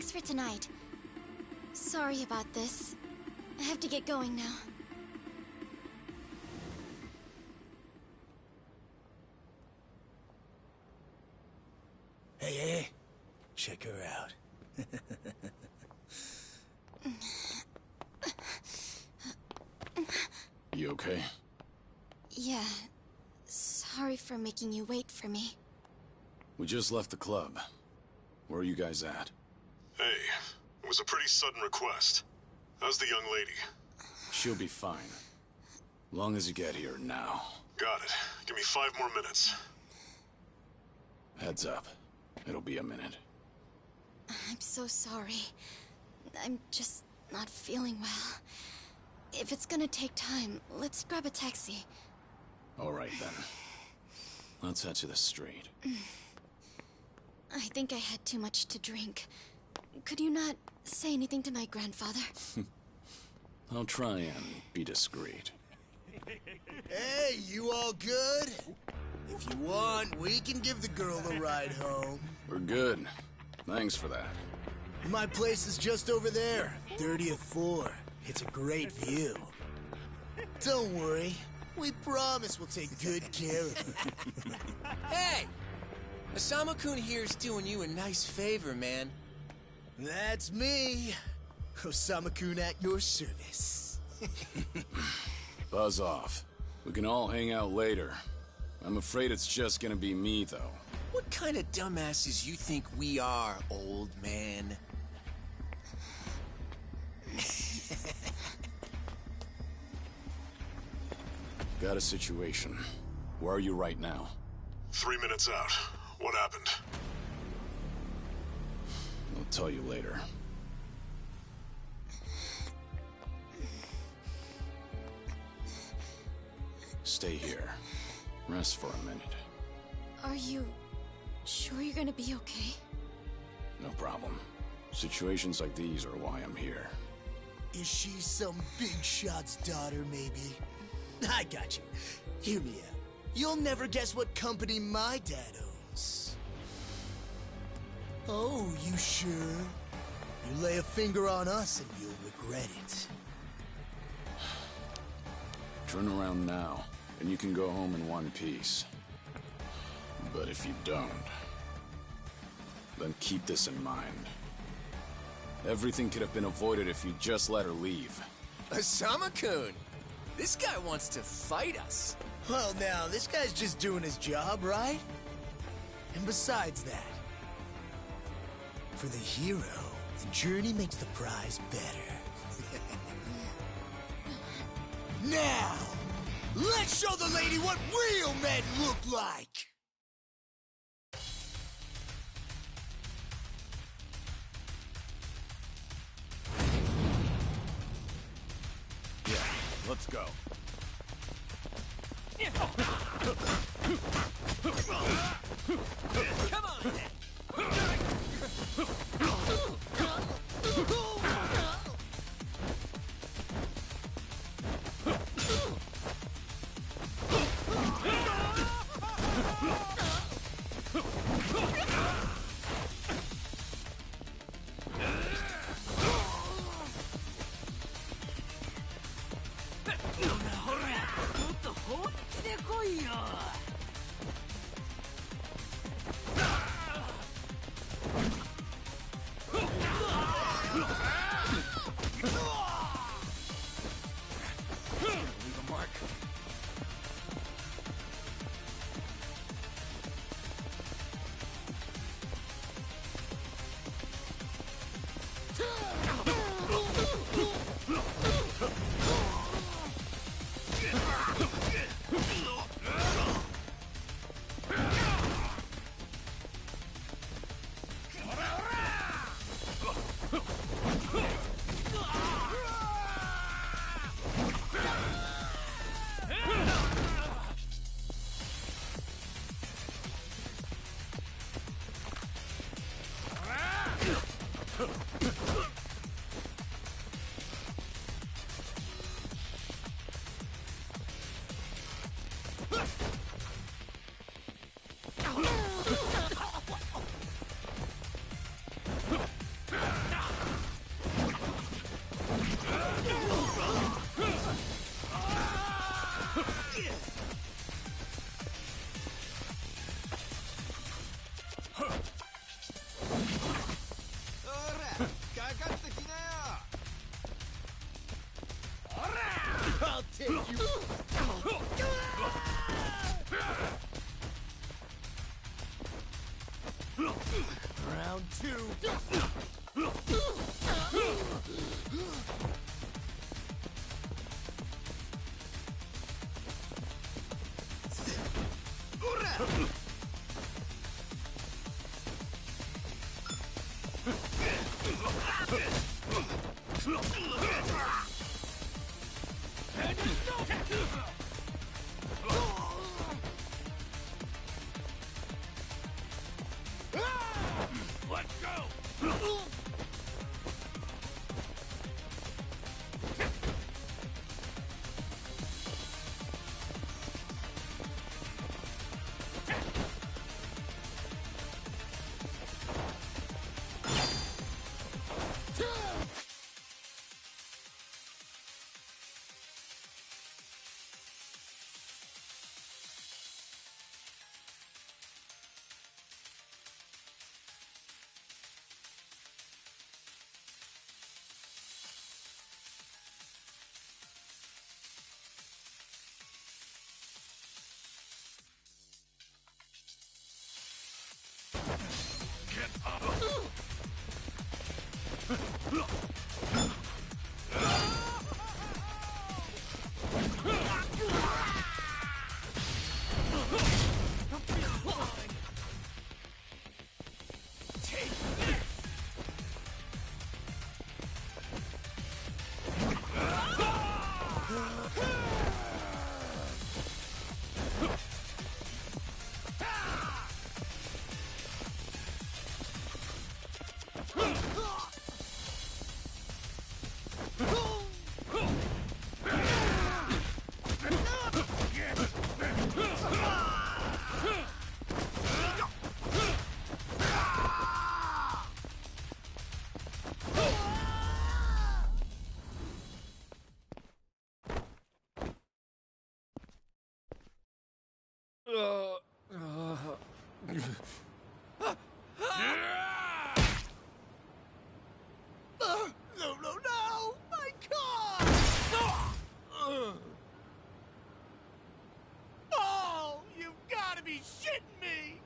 Thanks for tonight. Sorry about this. I have to get going now. Hey, check her out. You okay? Yeah. Sorry for making you wait for me. We just left the club. Where are you guys at? Hey, it was a pretty sudden request. How's the young lady? She'll be fine. Long as you get here now. Got it. Give me 5 more minutes. Heads up. It'll be a minute. I'm so sorry. I'm just not feeling well. If it's gonna take time, let's grab a taxi. All right, then. Let's head to the street. I think I had too much to drink. Could you not say anything to my grandfather? I'll try and be discreet. Hey, you all good? If you want, we can give the girl a ride home. We're good. Thanks for that. My place is just over there, 30th floor. It's a great view. Don't worry. We promise we'll take good care of her. Hey! Osama-kun here's doing you a nice favor, man. That's me. Osama-kun at your service. Buzz off. We can all hang out later. I'm afraid it's just gonna be me, though. What kind of dumbasses you think we are, old man? Got a situation. Where are you right now? 3 minutes out. What happened? I'll tell you later. Stay here. Rest for a minute. Are you sure you're gonna be okay? No problem. Situations like these are why I'm here. Is she some big shot's daughter, maybe? I got you. Hear me out. You'll never guess what company my dad owns. Oh, you sure? You lay a finger on us and you'll regret it. Turn around now, and you can go home in one piece. But if you don't, then keep this in mind. Everything could have been avoided if you just let her leave. Osama-kun! This guy wants to fight us. Well, now, this guy's just doing his job, right? And besides that, for the hero, the journey makes the prize better. Now, let's show the lady what real men look like! Yeah, let's go. Come on! Let's go! No, no, no! My God! Oh, you've got to be shitting me!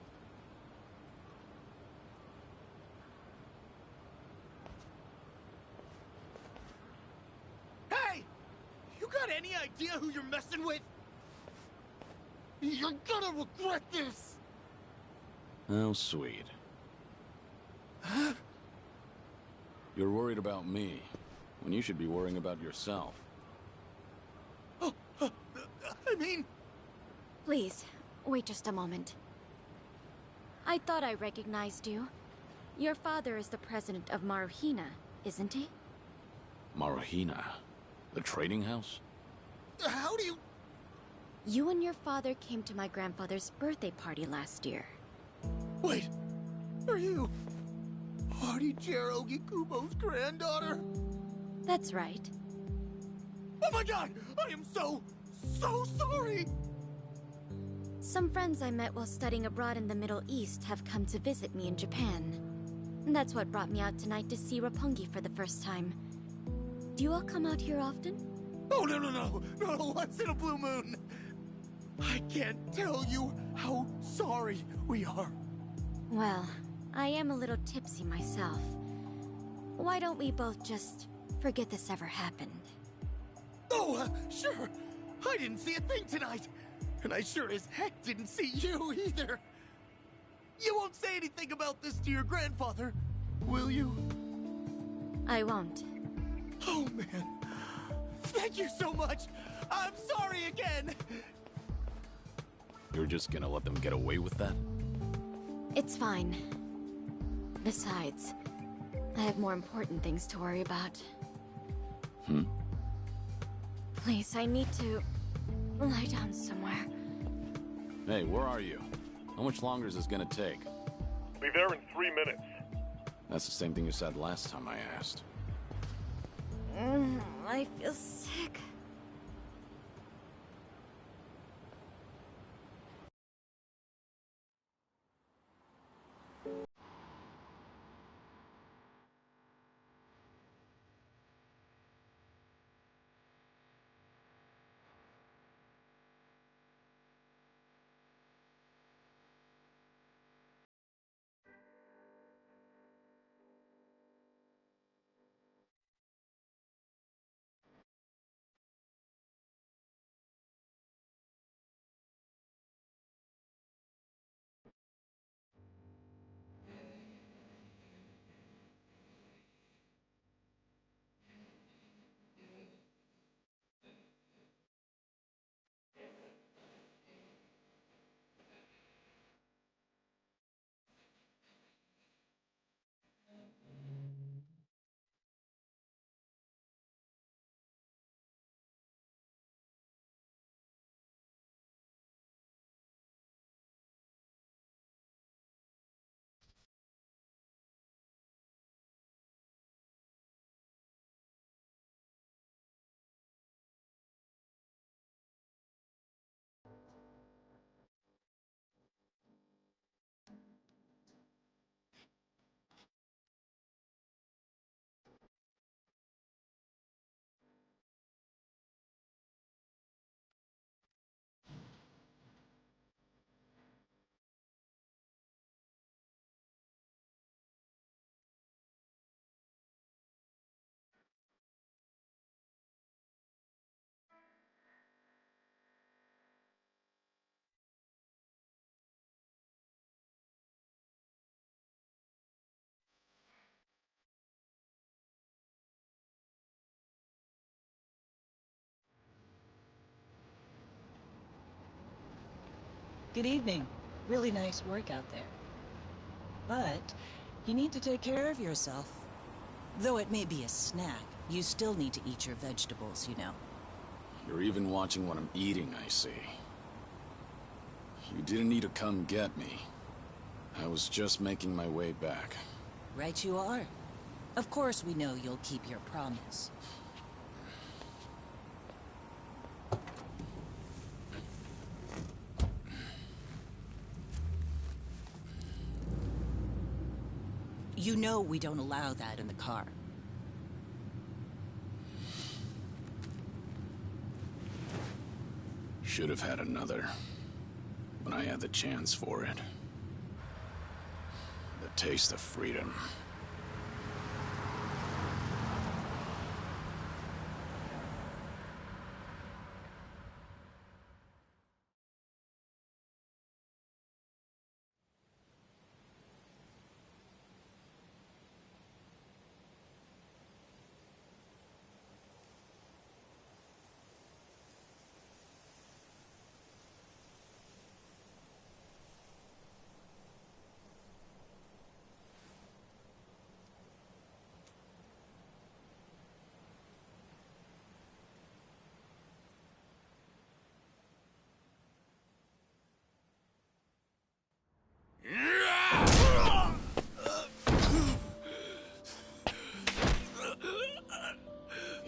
Hey! You got any idea who you're messing with? You're gonna regret this! How sweet. You're worried about me, when you should be worrying about yourself. I mean... Please, wait just a moment. I thought I recognized you. Your father is the president of Maruhina, isn't he? Maruhina? The trading house? How do you... You and your father came to my grandfather's birthday party last year. Wait, are you... Hardy-Jiro Gikubo's granddaughter? That's right. Oh my God! I am so sorry! Some friends I met while studying abroad in the Middle East have come to visit me in Japan. And that's what brought me out tonight to see Roppongi for the first time. Do you all come out here often? Oh, no, once in a blue moon! I can't tell you how sorry we are. Well, I am a little tipsy myself. Why don't we both just forget this ever happened? Oh, sure. I didn't see a thing tonight. And I sure as heck didn't see you either. You won't say anything about this to your grandfather, will you? I won't. Oh, man. Thank you so much. I'm sorry again. You're just gonna let them get away with that? It's fine. Besides, I have more important things to worry about. Please, I need to lie down somewhere. Hey, where are you? How much longer is this gonna take? Be there in 3 minutes. That's the same thing you said last time I asked. I feel sick. Good evening. Really nice work out there. But you need to take care of yourself. Though it may be a snack, you still need to eat your vegetables, you know. You're even watching what I'm eating, I see. You didn't need to come get me. I was just making my way back. Right you are. Of course we know you'll keep your promise. You know we don't allow that in the car. Should have had another, when I had the chance for it. The taste of freedom.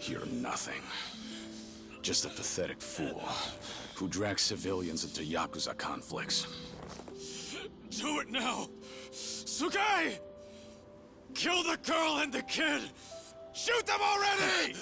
You're nothing. Just a pathetic fool who drags civilians into yakuza conflicts. Do it now! Sugai! Kill the girl and the kid! Shoot them already!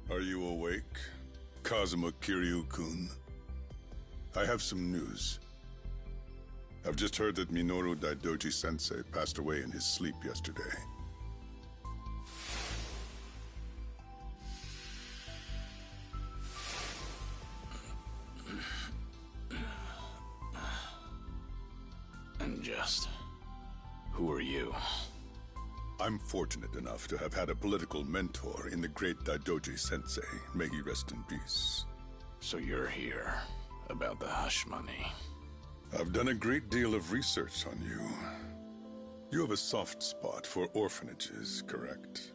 Are you awake, Kazuma Kiryu-kun? I have some news. I've just heard that Minoru Daidoji-sensei passed away in his sleep yesterday. And just... who are you? I'm fortunate enough to have had a political mentor in the great Daidoji-sensei. May he rest in peace. So you're here about the hush money. I've done a great deal of research on you. You have a soft spot for orphanages, correct?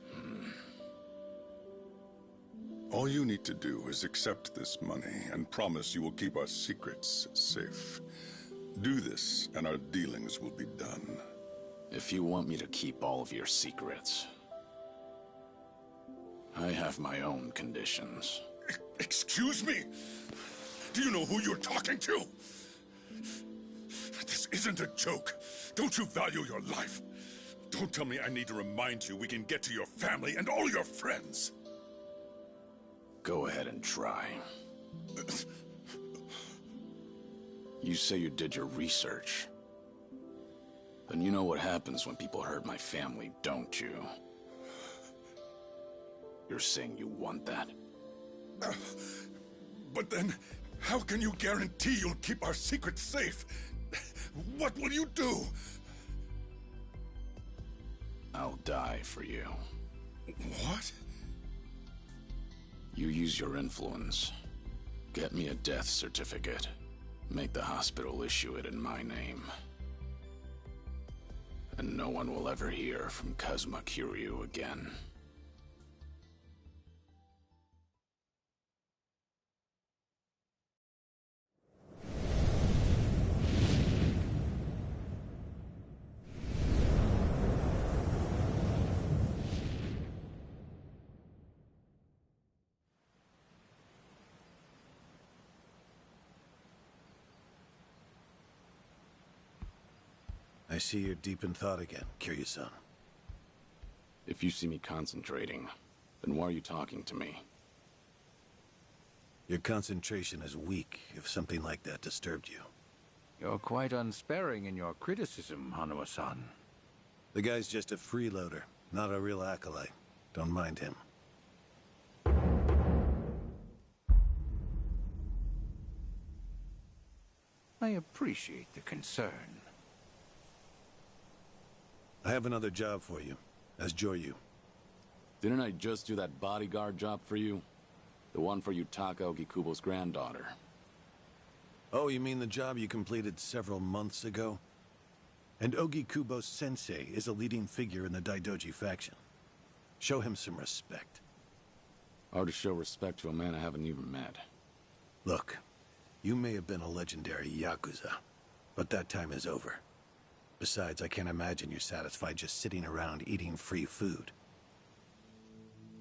All you need to do is accept this money and promise you will keep our secrets safe. Do this, and our dealings will be done. If you want me to keep all of your secrets, I have my own conditions. Excuse me? Do you know who you're talking to? This isn't a joke. Don't you value your life? Don't tell me I need to remind you we can get to your family and all your friends. Go ahead and try. You say you did your research. Then you know what happens when people hurt my family, don't you? You're saying you want that? But then, how can you guarantee you'll keep our secrets safe? What will you do? I'll die for you. What? You use your influence. Get me a death certificate. Make the hospital issue it in my name. And no one will ever hear from Kazuma Kiryu again. I see you're deep in thought again, Kiryu-san. If you see me concentrating, then why are you talking to me? Your concentration is weak if something like that disturbed you. You're quite unsparing in your criticism, Hanuma-san. The guy's just a freeloader, not a real acolyte. Don't mind him. I appreciate the concern. I have another job for you, as Joryu. Didn't I just do that bodyguard job for you? The one for Yutaka Ogikubo's granddaughter. Oh, you mean the job you completed several months ago? And Ogikubo Sensei is a leading figure in the Daidoji faction. Show him some respect. Hard to show respect to a man I haven't even met. Look, you may have been a legendary yakuza, but that time is over. Besides, I can't imagine you're satisfied just sitting around eating free food.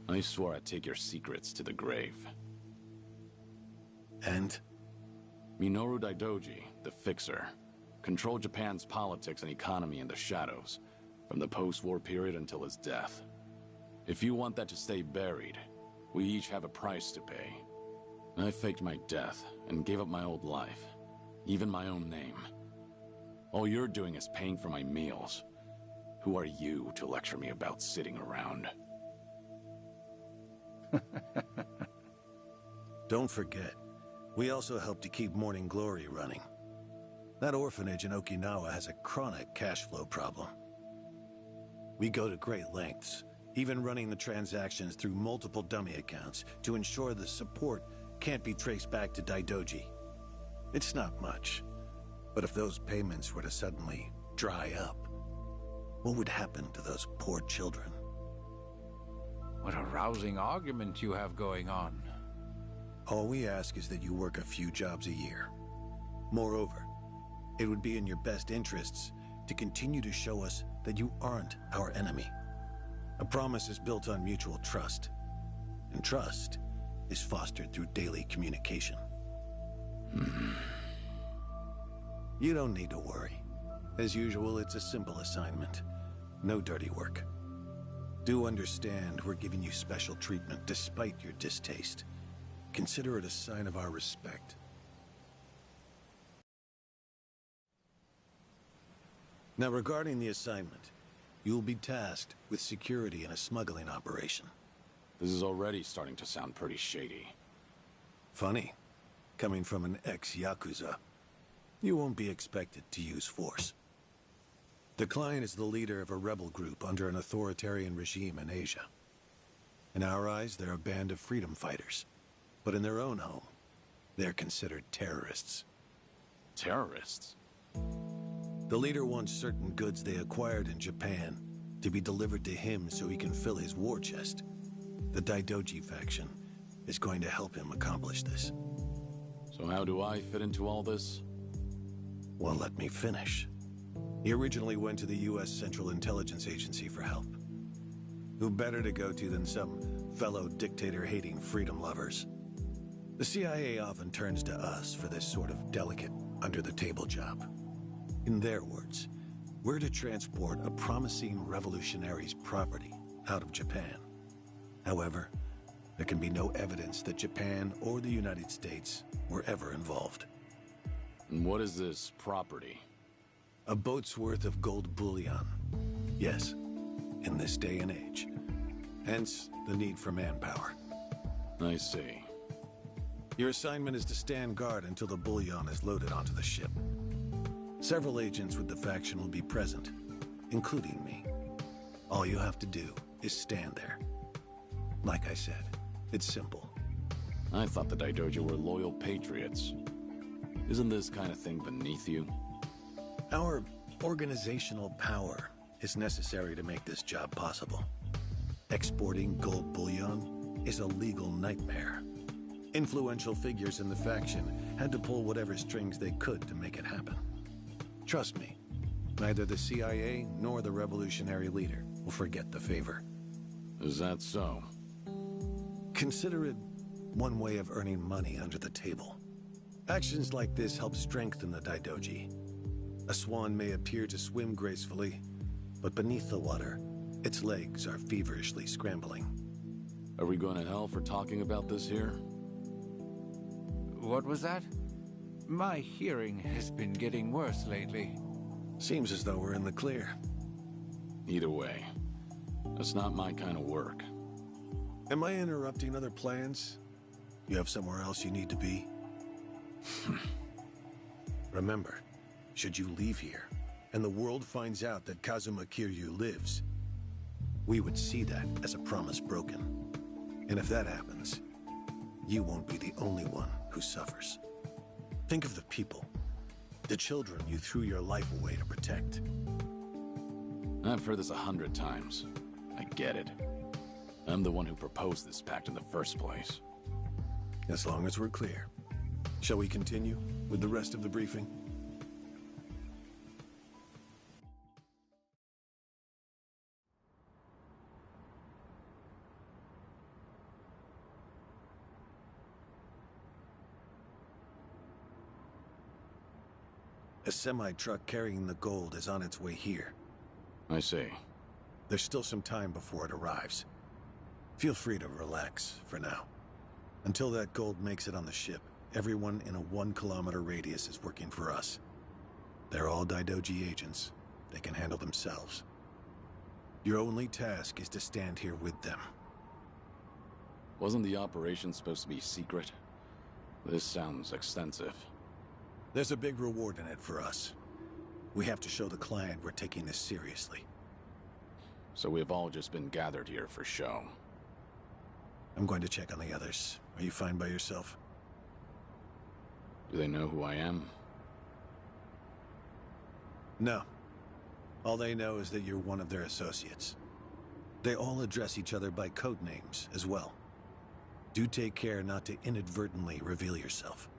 I swore I'd take your secrets to the grave. And? Minoru Daidoji, the Fixer, controlled Japan's politics and economy in the shadows, from the post-war period until his death. If you want that to stay buried, we each have a price to pay. I faked my death and gave up my old life, even my own name. All you're doing is paying for my meals. Who are you to lecture me about sitting around? Don't forget, we also help to keep Morning Glory running. That orphanage in Okinawa has a chronic cash flow problem. We go to great lengths, even running the transactions through multiple dummy accounts to ensure the support can't be traced back to Daidoji. It's not much, but if those payments were to suddenly dry up, what would happen to those poor children? What a rousing argument you have going on. All we ask is that you work a few jobs a year. Moreover, it would be in your best interests to continue to show us that you aren't our enemy. A promise is built on mutual trust, and trust is fostered through daily communication. You don't need to worry. As usual, it's a simple assignment. No dirty work. Do understand we're giving you special treatment despite your distaste. Consider it a sign of our respect. Now, regarding the assignment, you'll be tasked with security in a smuggling operation. This is already starting to sound pretty shady. Funny, coming from an ex-yakuza. You won't be expected to use force. The client is the leader of a rebel group under an authoritarian regime in Asia. In our eyes, they're a band of freedom fighters. But in their own home, they're considered terrorists. Terrorists? The leader wants certain goods they acquired in Japan to be delivered to him so he can fill his war chest. The Daidoji faction is going to help him accomplish this. So how do I fit into all this? Well, let me finish. He originally went to the U.S. Central Intelligence Agency for help. Who better to go to than some fellow dictator-hating freedom lovers? The CIA often turns to us for this sort of delicate, under-the-table job. In their words, we're to transport a promising revolutionary's property out of Japan. However, there can be no evidence that Japan or the United States were ever involved. And what is this property? A boat's worth of gold bullion. Yes, in this day and age. Hence, the need for manpower. I see. Your assignment is to stand guard until the bullion is loaded onto the ship. Several agents with the faction will be present, including me. All you have to do is stand there. Like I said, it's simple. I thought the Daidoji were loyal patriots. Isn't this kind of thing beneath you? Our organizational power is necessary to make this job possible. Exporting gold bullion is a legal nightmare. Influential figures in the faction had to pull whatever strings they could to make it happen. Trust me, neither the CIA nor the revolutionary leader will forget the favor. Is that so? Consider it one way of earning money under the table. Actions like this help strengthen the Daidoji. A swan may appear to swim gracefully, but beneath the water, its legs are feverishly scrambling. Are we going to hell for talking about this here? What was that? My hearing has been getting worse lately. Seems as though we're in the clear. Either way, that's not my kind of work. Am I interrupting other plans? You have somewhere else you need to be? Remember, should you leave here, and the world finds out that Kazuma Kiryu lives, we would see that as a promise broken. And if that happens, you won't be the only one who suffers. Think of the people, the children you threw your life away to protect. I've heard this 100 times. I get it. I'm the one who proposed this pact in the first place. As long as we're clear. Shall we continue with the rest of the briefing? A semi-truck carrying the gold is on its way here. I see. There's still some time before it arrives. Feel free to relax for now. Until that gold makes it on the ship, everyone in a 1-kilometer radius is working for us. They're all Daidoji agents. They can handle themselves. Your only task is to stand here with them. Wasn't the operation supposed to be secret? This sounds extensive. There's a big reward in it for us. We have to show the client we're taking this seriously. So we've all just been gathered here for show. I'm going to check on the others. Are you fine by yourself? Do they know who I am? No. All they know is that you're one of their associates. They all address each other by code names as well. Do take care not to inadvertently reveal yourself.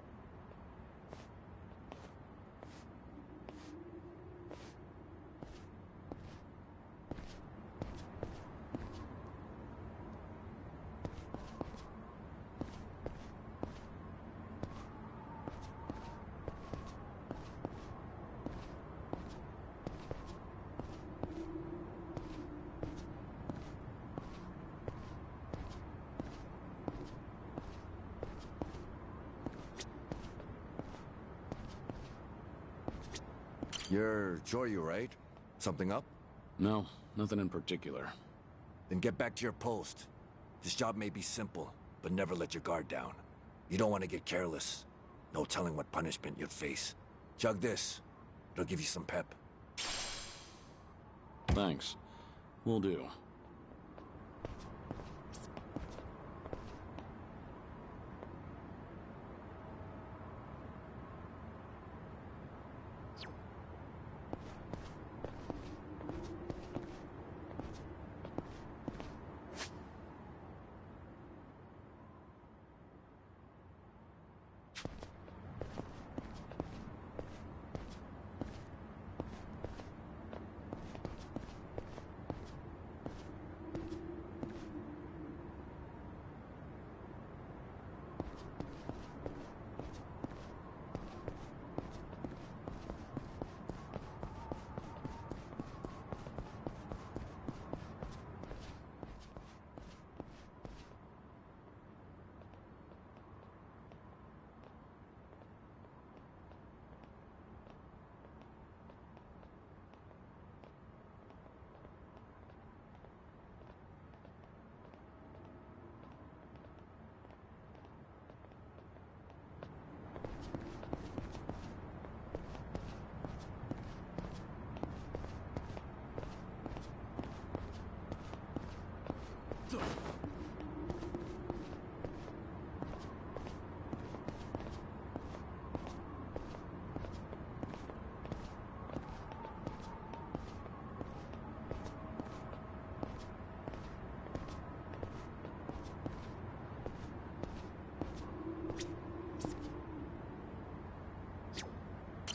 You're Kiryu, right? Something up? No, nothing in particular. Then get back to your post. This job may be simple, but never let your guard down. You don't want to get careless. No telling what punishment you'd face. Chug this. It'll give you some pep. Thanks. Will do.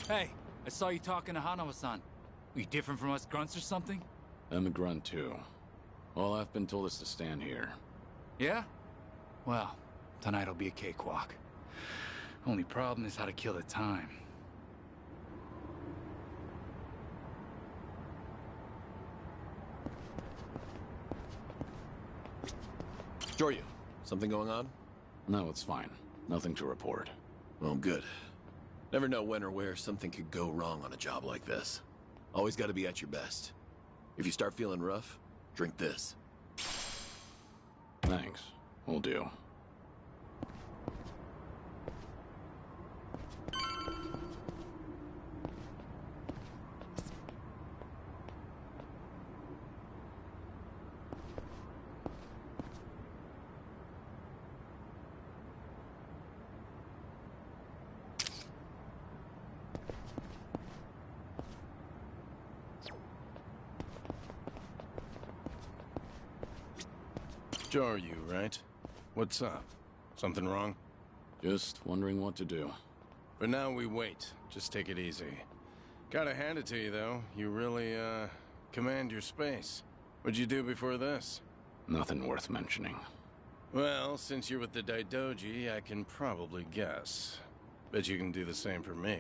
Hey, I saw you talking to Hanawa-san. Are you different from us grunts or something? I'm a grunt too. All I've been told is to stand here. Yeah? Well, tonight'll be a cakewalk. Only problem is how to kill the time. Kiryu, something going on? No, it's fine. Nothing to report. Well, good. Never know when or where something could go wrong on a job like this. Always gotta be at your best. If you start feeling rough, drink this. Thanks. Will do. Kiryu, right? What's up? Something wrong? Just wondering what to do. For now, we wait. Just take it easy. Gotta hand it to you, though. You really, command your space. What'd you do before this? Nothing worth mentioning. Well, since you're with the Daidoji, I can probably guess. Bet you can do the same for me.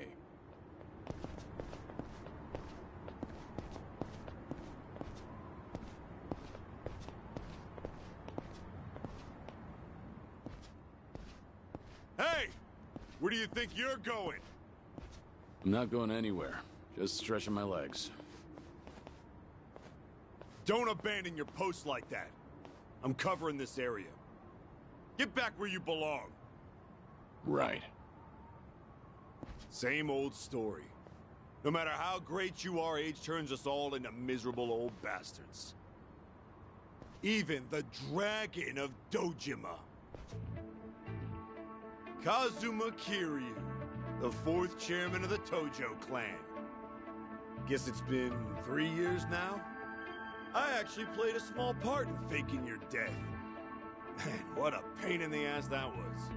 Hey! Where do you think you're going? I'm not going anywhere. Just stretching my legs. Don't abandon your post like that. I'm covering this area. Get back where you belong. Right. Same old story. No matter how great you are, age turns us all into miserable old bastards. Even the Dragon of Dojima. Kazuma Kiryu, the 4th chairman of the Tojo clan. Guess it's been 3 years now? I actually played a small part in faking your death. Man, what a pain in the ass that was.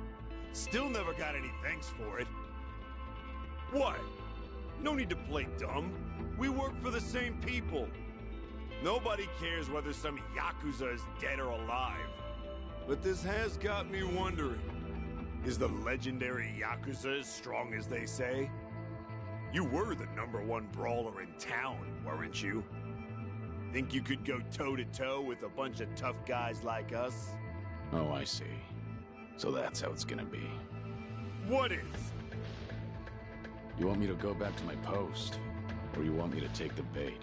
Still never got any thanks for it. What? No need to play dumb. We work for the same people. Nobody cares whether some yakuza is dead or alive. But this has got me wondering. Is the legendary yakuza as strong as they say? You were the #1 brawler in town, weren't you? Think you could go toe-to-toe with a bunch of tough guys like us? Oh, I see. So that's how it's gonna be. What is? You want me to go back to my post? Or you want me to take the bait?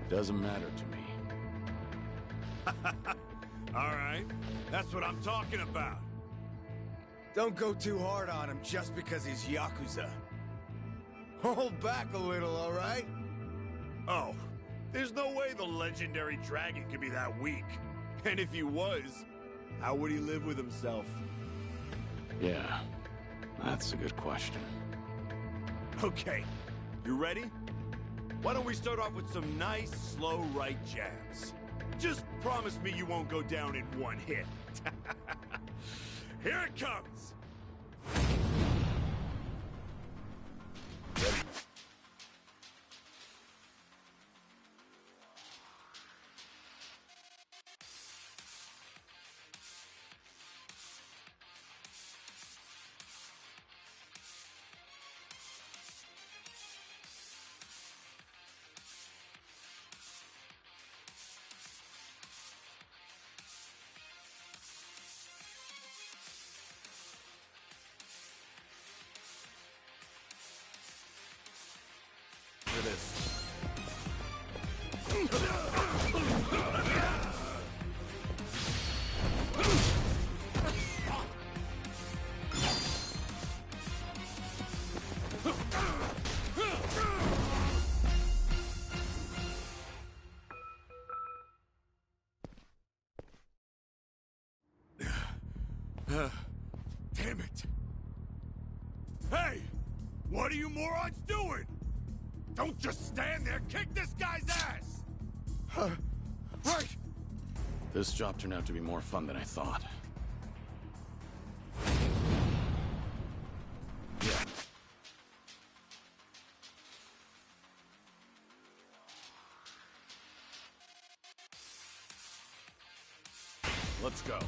Doesn't matter to me. All right, that's what I'm talking about. Don't go too hard on him just because he's yakuza. Hold back a little, all right? Oh, there's no way the legendary dragon could be that weak. And if he was, how would he live with himself? Yeah, that's a good question. Okay, you ready? Why don't we start off with some nice, slow right jabs? Just promise me you won't go down in one hit. Here it comes! For this. Damn it! Hey! What are you morons doing? Don't just stand there! Kick this guy's ass! Right! This job turned out to be more fun than I thought. Yeah. Let's go.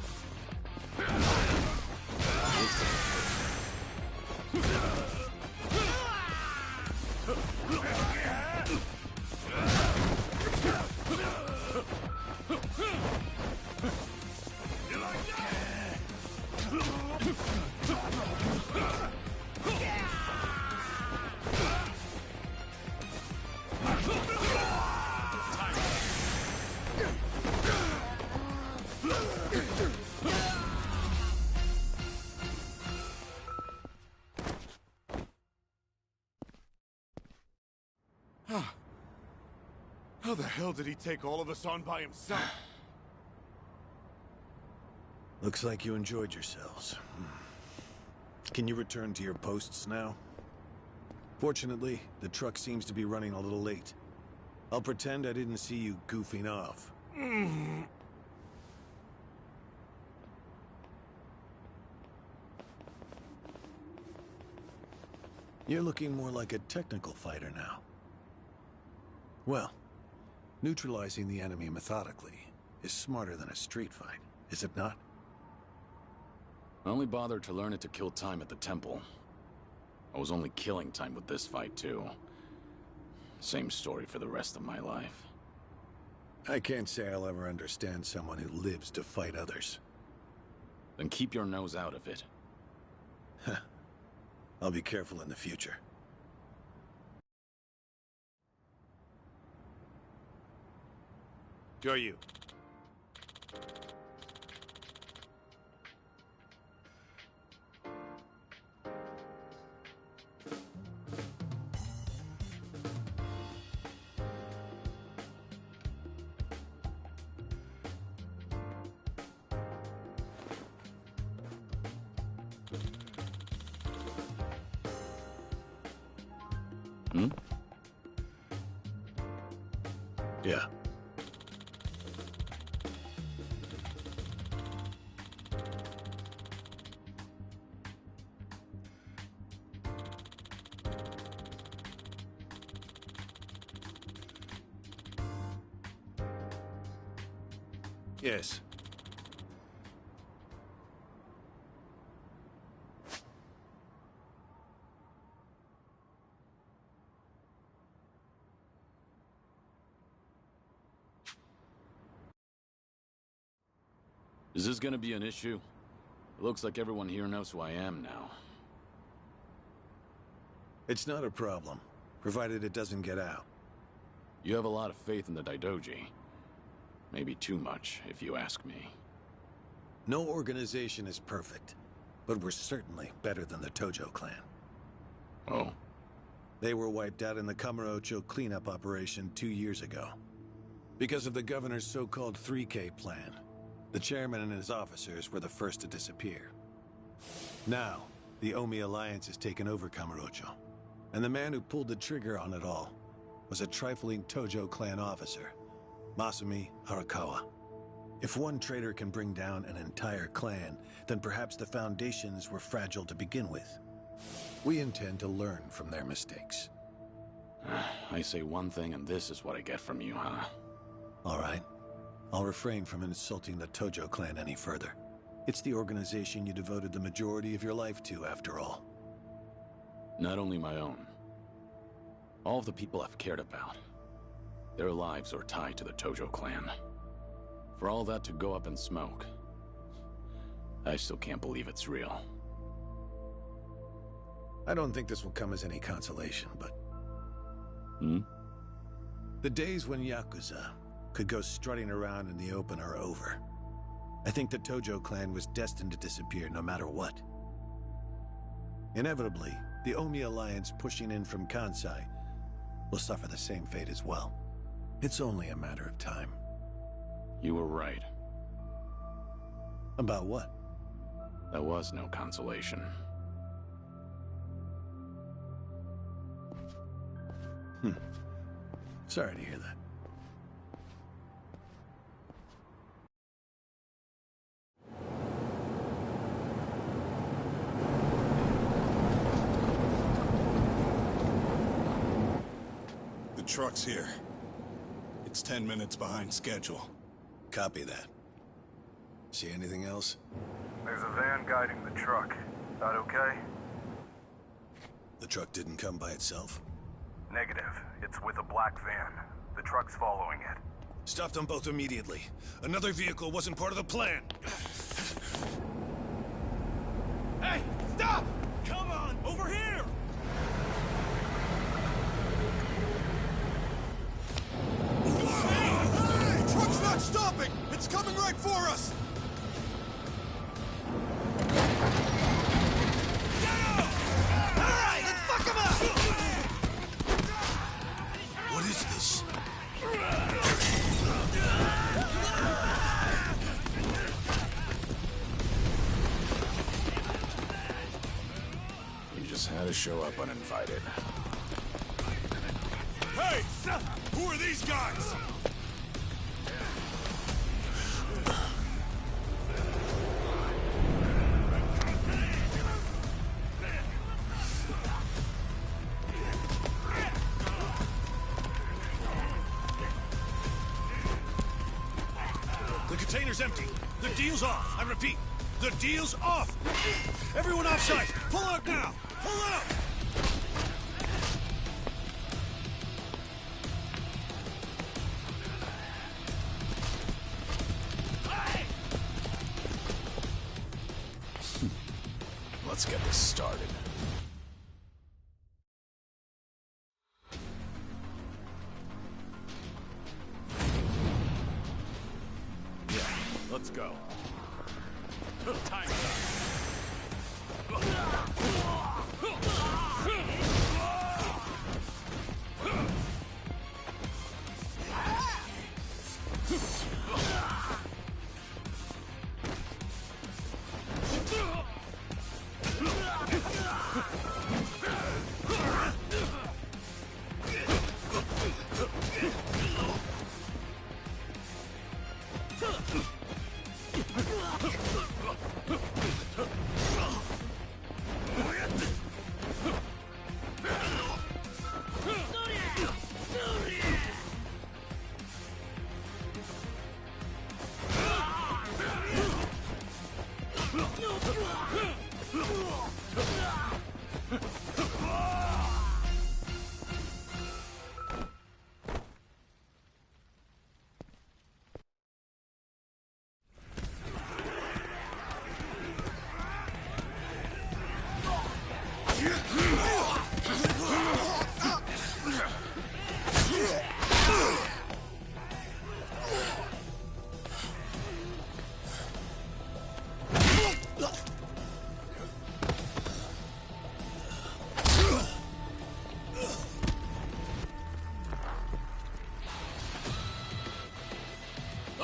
How the hell did he take all of us on by himself? Looks like you enjoyed yourselves. Can you return to your posts now? Fortunately, the truck seems to be running a little late. I'll pretend I didn't see you goofing off. You're looking more like a technical fighter now. Well, neutralizing the enemy methodically is smarter than a street fight, is it not? I only bothered to learn it to kill time at the temple. I was only killing time with this fight, too. Same story for the rest of my life. I can't say I'll ever understand someone who lives to fight others. Then keep your nose out of it. I'll be careful in the future. Kiryu. Hmm? Yeah. Yes. Is this gonna be an issue? It looks like everyone here knows who I am now. It's not a problem, provided it doesn't get out. You have a lot of faith in the Daidoji. Maybe too much, if you ask me. No organization is perfect, but we're certainly better than the Tojo clan. Oh? They were wiped out in the Kamurocho cleanup operation 2 years ago. Because of the governor's so-called 3K plan, the chairman and his officers were the first to disappear. Now, the Omi Alliance has taken over Kamurocho, and the man who pulled the trigger on it all was a trifling Tojo clan officer, Masumi Arakawa. If one traitor can bring down an entire clan, then perhaps the foundations were fragile to begin with. We intend to learn from their mistakes. I say one thing and this is what I get from you, huh? All right. I'll refrain from insulting the Tojo clan any further. It's the organization you devoted the majority of your life to, after all. Not only my own. All of the people I've cared about. Their lives are tied to the Tojo clan. For all that to go up in smoke, I still can't believe it's real. I don't think this will come as any consolation, but... Hmm? The days when yakuza could go strutting around in the open are over. I think the Tojo clan was destined to disappear no matter what. Inevitably, the Omi Alliance pushing in from Kansai will suffer the same fate as well. It's only a matter of time. You were right. About what? There was no consolation. Sorry to hear that. The truck's here. It's 10 minutes behind schedule. Copy that. See anything else? There's a van guiding the truck. That okay? The truck didn't come by itself? Negative. It's with a black van. The truck's following it. Stop them both immediately. Another vehicle wasn't part of the plan. Hey, stop! Come on, over here! Hey, truck's not right for us! Alright, let's fuck him up! What is this? You just had to show up uninvited. Hey! Who are these guys? The container's empty. The deal's off. I repeat, the deal's off. Everyone off site. Pull out now. Pull out. Let's get this started. Yeah, let's go. Time's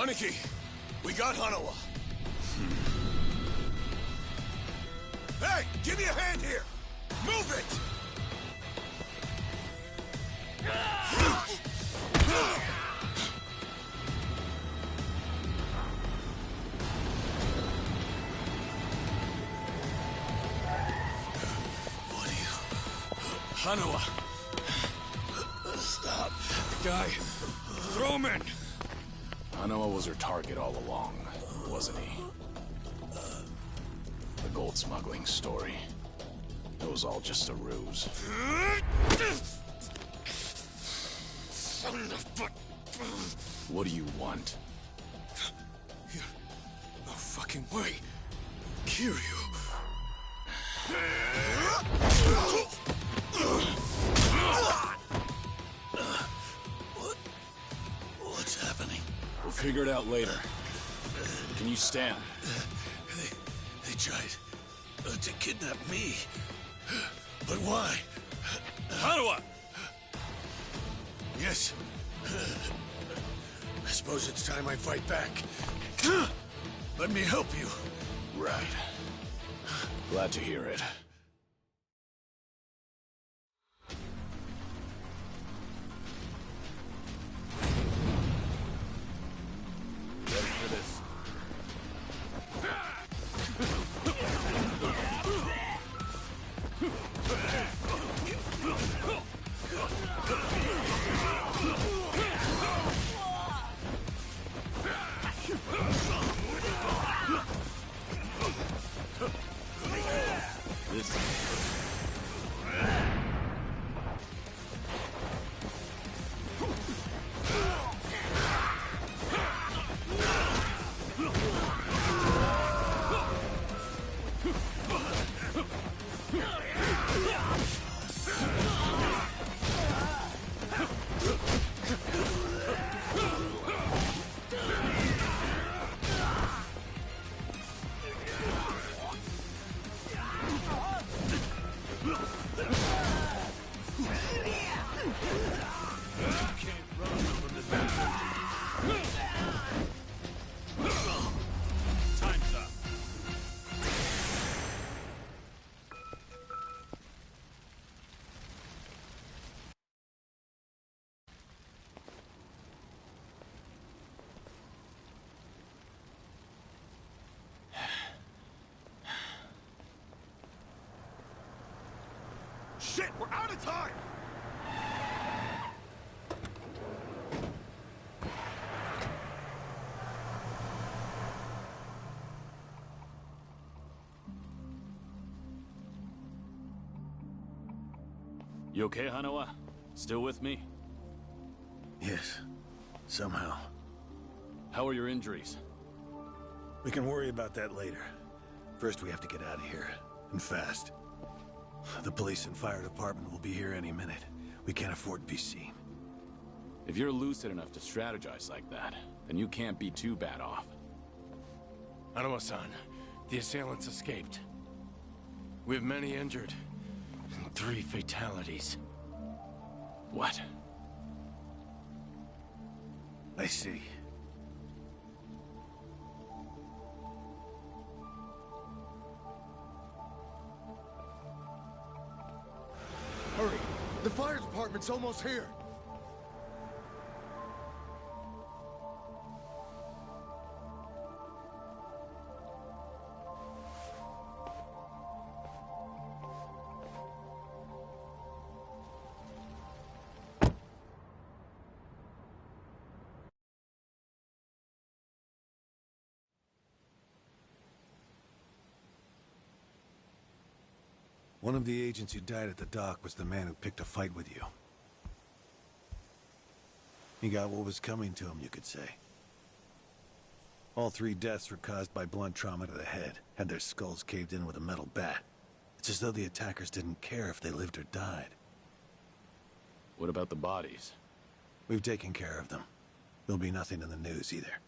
Aniki, we got Hanawa. Hey, give me a hand here! Move it! What are you... Hanawa! Stop. Guy, throw him in! Hanawa was her target all along, wasn't he? The gold smuggling story. It was all just a ruse. Son of a... What do you want? No fucking way. Kiryu. What's happening? We'll figure it out later. Can you stand? They tried to kidnap me. But why? Hanawa! Yes. I suppose it's time I fight back. Let me help you. Right. Glad to hear it. Ready for this? This Shit, we're out of time! You okay, Hanawa? Still with me? Yes. Somehow. How are your injuries? We can worry about that later. First, we have to get out of here. And fast. The police and fire department will be here any minute. We can't afford to be seen. If you're lucid enough to strategize like that, then you can't be too bad off. Hanawa-san, the assailants escaped. We have many injured. And 3 fatalities. What? I see. Hurry! The fire department's almost here! One of the agents who died at the dock was the man who picked a fight with you. He got what was coming to him, you could say. All 3 deaths were caused by blunt trauma to the head, had their skulls caved in with a metal bat. It's as though the attackers didn't care if they lived or died. What about the bodies? We've taken care of them. There'll be nothing in the news either.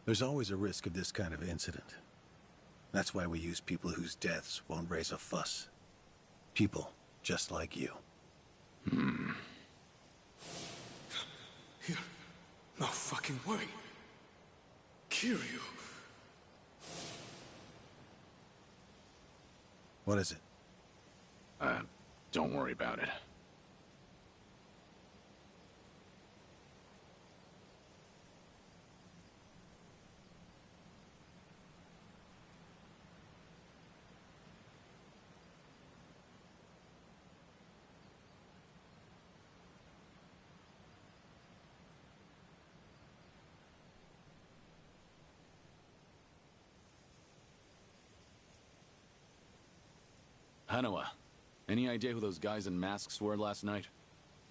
There's always a risk of this kind of incident. That's why we use people whose deaths won't raise a fuss. People just like you. No fucking way. Kiryu. What is it? Don't worry about it. Hanawa, any idea who those guys in masks were last night?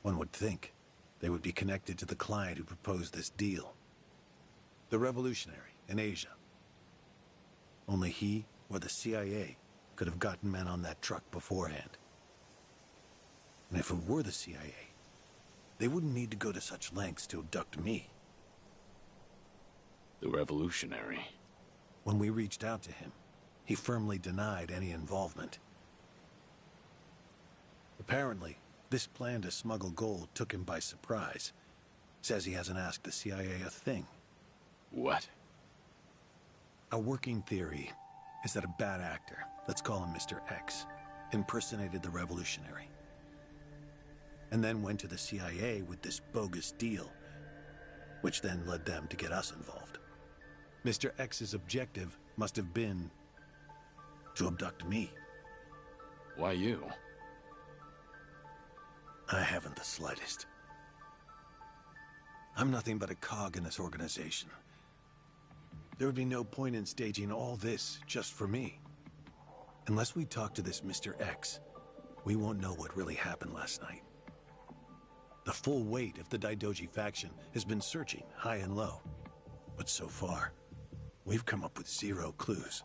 One would think they would be connected to the client who proposed this deal. The revolutionary in Asia. Only he or the CIA could have gotten men on that truck beforehand. And if it were the CIA, they wouldn't need to go to such lengths to abduct me. The revolutionary. When we reached out to him, he firmly denied any involvement. Apparently, this plan to smuggle gold took him by surprise. Says he hasn't asked the CIA a thing. What? A working theory is that a bad actor, let's call him Mr. X, impersonated the revolutionary. And then went to the CIA with this bogus deal, which then led them to get us involved. Mr. X's objective must have been to abduct me. Why you? I haven't the slightest. I'm nothing but a cog in this organization. There would be no point in staging all this just for me. Unless we talk to this Mr. X, we won't know what really happened last night. The full weight of the Daidoji faction has been searching high and low. But so far, we've come up with 0 clues.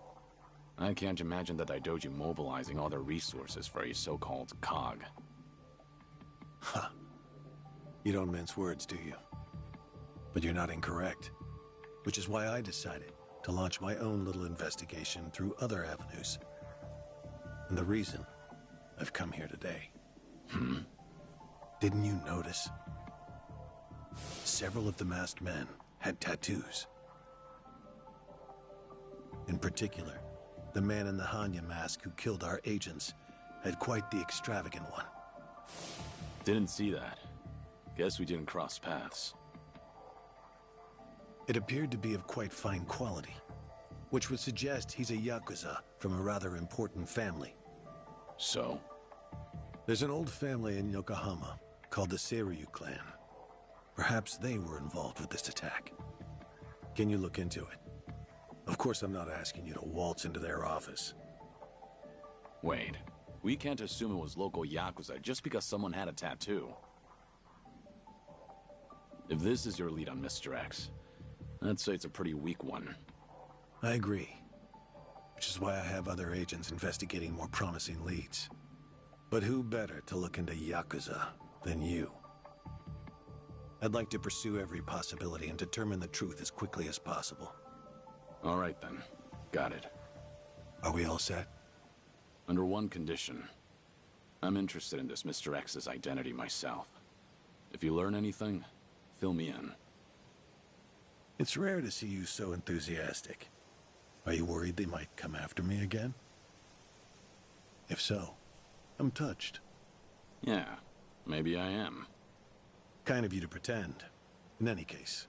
I can't imagine the Daidoji mobilizing all their resources for a so-called cog. Huh. You don't mince words, do you? But you're not incorrect. Which is why I decided to launch my own little investigation through other avenues. And the reason I've come here today. Didn't you notice? Several of the masked men had tattoos. In particular, the man in the Hanya mask who killed our agents had quite the extravagant one. Didn't see that. Guess we didn't cross paths. It appeared to be of quite fine quality, which would suggest he's a yakuza from a rather important family. So? There's an old family in Yokohama called the Kiryu clan. Perhaps they were involved with this attack. Can you look into it? Of course, I'm not asking you to waltz into their office. Wait, we can't assume it was local yakuza just because someone had a tattoo. If this is your lead on Mr. X, I'd say it's a pretty weak one. I agree. Which is why I have other agents investigating more promising leads. But who better to look into yakuza than you? I'd like to pursue every possibility and determine the truth as quickly as possible. All right then. Got it. Are we all set? Under one condition. I'm interested in this Mr. X's identity myself. If you learn anything, fill me in. It's rare to see you so enthusiastic. Are you worried they might come after me again? If so, I'm touched. Yeah, maybe I am. Kind of you to pretend. In any case,